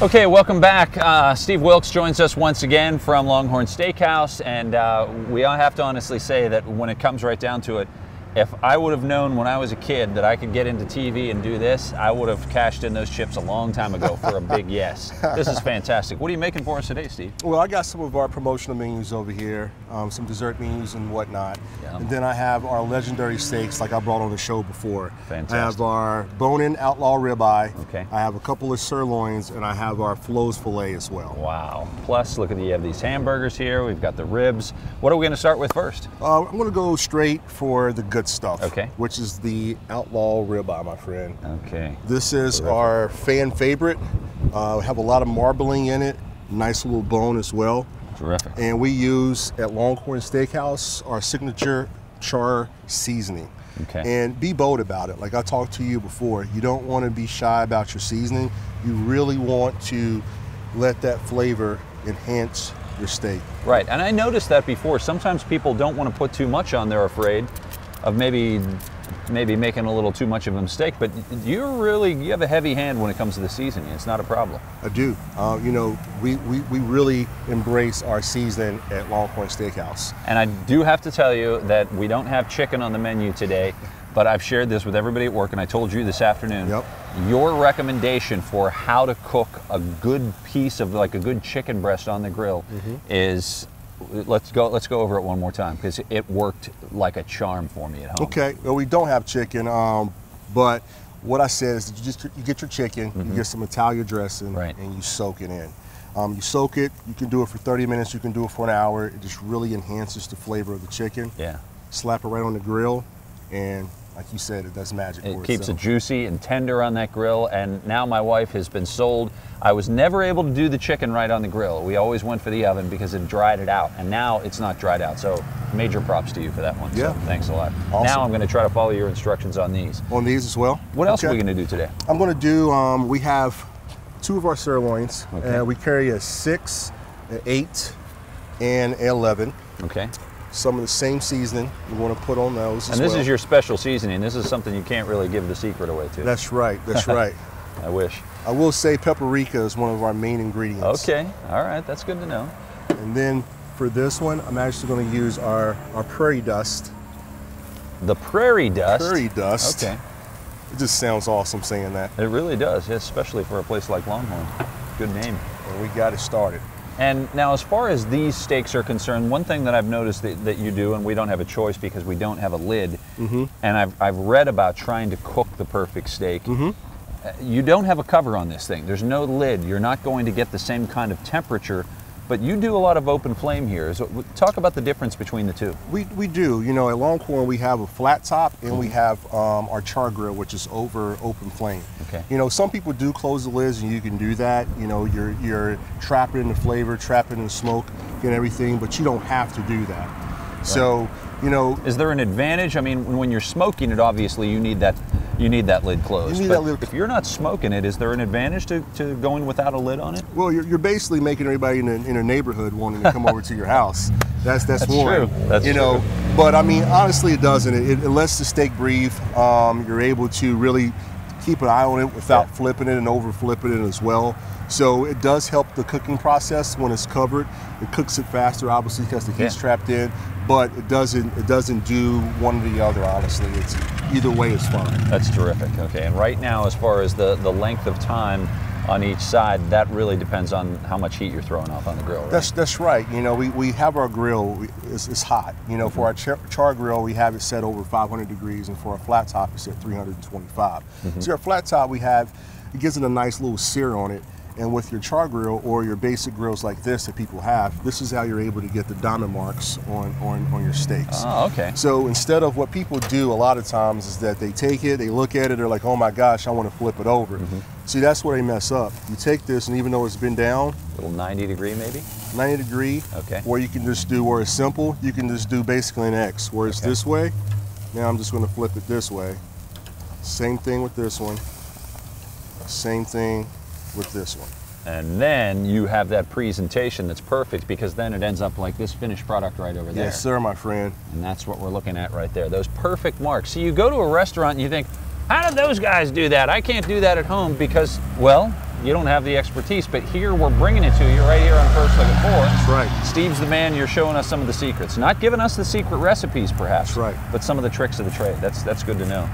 Okay, welcome back. Steve Wilkes joins us once again from Longhorn Steakhouse, and we all have to honestly say that when it comes right down to it, if I would have known when I was a kid that I could get into TV and do this, I would have cashed in those chips a long time ago for a big yes. This is fantastic. What are you making for us today, Steve? Well, I got some of our promotional menus over here, some dessert menus and whatnot. Yeah. And then I have our legendary steaks like I brought on the show before. Fantastic. I have our bone-in outlaw ribeye. Okay. I have a couple of sirloins, and I have our Flo's filet as well. Wow. Plus, look at you have these hamburgers here. We've got the ribs. What are we going to start with first? I'm going to go straight for the good stuff. Okay. Which is the outlaw ribeye, my friend. Okay. This is our fan favorite. Have a lot of marbling in it. Nice little bone as well. Terrific. And we use at Longhorn Steakhouse our signature char seasoning. Okay. And be bold about it. Like I talked to you before, you don't want to be shy about your seasoning. You really want to let that flavor enhance your steak. Right, and I noticed that before. Sometimes people don't want to put too much on, they're afraid of maybe making a little too much of a mistake, but you have a heavy hand when it comes to the seasoning. It's not a problem. I do. You know, we really embrace our seasoning at Longhorn Steakhouse. And I do have to tell you that we don't have chicken on the menu today, but I've shared this with everybody at work, and I told you this afternoon. Yep. Your recommendation for how to cook a good piece of, like a good chicken breast on the grill is, let's go over it one more time, because it worked like a charm for me at home. Okay, well, we don't have chicken, but what I said is you get your chicken, you get some Italian dressing, and you soak it in. You soak it, you can do it for 30 minutes, you can do it for an hour. It just really enhances the flavor of the chicken. Yeah. Slap it right on the grill, and like you said, it does magic. It keeps it juicy and tender on that grill, and now my wife has been sold. I was never able to do the chicken right on the grill. We always went for the oven because it dried it out, and now it's not dried out. So major props to you for that one. Yeah. So thanks a lot. Awesome. Now I'm going to try to follow your instructions on these. On these as well? What else are we going to do today? I'm going to do, we have 2 of our sirloins. We carry a 6, an 8, and an 11. Okay. Some of the same seasoning you want to put on those as well. And this is your special seasoning. This is something you can't really give the secret away to. That's right. That's right. I wish. I will say paprika is one of our main ingredients. Okay. All right. That's good to know. And then for this one, I'm actually going to use our prairie dust. The prairie dust? Prairie dust. Okay. It just sounds awesome saying that. It really does, especially for a place like Longhorn. Good name. And we got it started. And now, as far as these steaks are concerned, one thing that I've noticed that you do, and we don't have a choice because we don't have a lid, and I've read about trying to cook the perfect steak. You don't have a cover on this thing. There's no lid. You're not going to get the same kind of temperature, but you do a lot of open flame here. So talk about the difference between the two. We do. You know, at Longhorn we have a flat top, and we have our char grill, which is over open flame. Okay. You know, some people do close the lids, and you can do that. You know, you're trapping in the flavor, trapping in the smoke, and everything, but you don't have to do that. Right. So, you know, is there an advantage? I mean, when you're smoking it, obviously you need that lid closed. You need that lid. If you're not smoking it, is there an advantage to going without a lid on it? Well, you're basically making everybody in a neighborhood wanting to come over to your house. That's one. True. That's true. But I mean, honestly, it doesn't. It lets the steak breathe. You're able to really keep an eye on it without flipping it and over flipping it as well. So it does help the cooking process when it's covered. It cooks it faster, obviously, because the heat's trapped in. But it doesn't do one or the other, honestly. It's either way is fine. That's terrific. Okay, and right now, as far as the length of time on each side, that really depends on how much heat you're throwing off on the grill, right? That's right. You know, we have our grill, it's hot. You know, for our char grill, we have it set over 500 degrees, and for our flat top, it's at 325. So our flat top, it gives it a nice little sear on it. And with your char grill or your basic grills like this that people have, this is how you're able to get the diamond marks on your steaks. Oh, okay. So instead of what people do a lot of times is that they take it, they look at it, they're like, oh my gosh, I want to flip it over. See, that's where they mess up. You take this, and even though it's been down, a little 90 degree maybe? 90 degree. Okay. Or you can just do, where it's simple, you can just do basically an X, where it's this way. Now I'm just going to flip it this way. Same thing with this one. Same thing with this one. And then you have that presentation that's perfect, because then it ends up like this finished product right over there. Yes, sir, my friend. And that's what we're looking at right there, those perfect marks. So you go to a restaurant and you think, how did those guys do that? I can't do that at home because, well, you don't have the expertise, but here we're bringing it to you right here on First Look at 4. That's right. Steve's the man. You're showing us some of the secrets, not giving us the secret recipes, perhaps. That's right. But some of the tricks of the trade. That's good to know.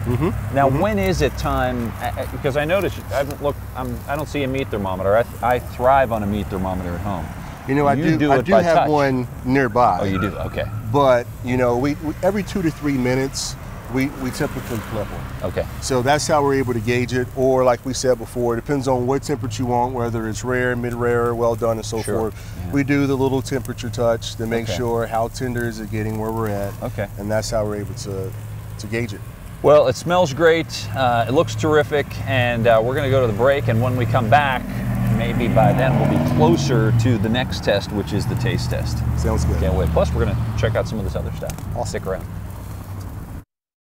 Now, when is it time? Because I noticed I don't see a meat thermometer. I thrive on a meat thermometer at home. You know, I do have touch. one nearby. Oh, you do? Okay. But you know, we every 2 to 3 minutes we typically flip one. Okay. So that's how we're able to gauge it. Or like we said before, it depends on what temperature you want, whether it's rare, mid-rare, well done, and so forth. Yeah. We do the little temperature touch to make sure how tender is it getting, where we're at. Okay. And that's how we're able to gauge it. Well, it smells great. It looks terrific, and we're going to go to the break. And when we come back, maybe by then we'll be closer to the next test, which is the taste test. Sounds good. Can't wait. Plus, we're going to check out some of this other stuff. Awesome. Stick around.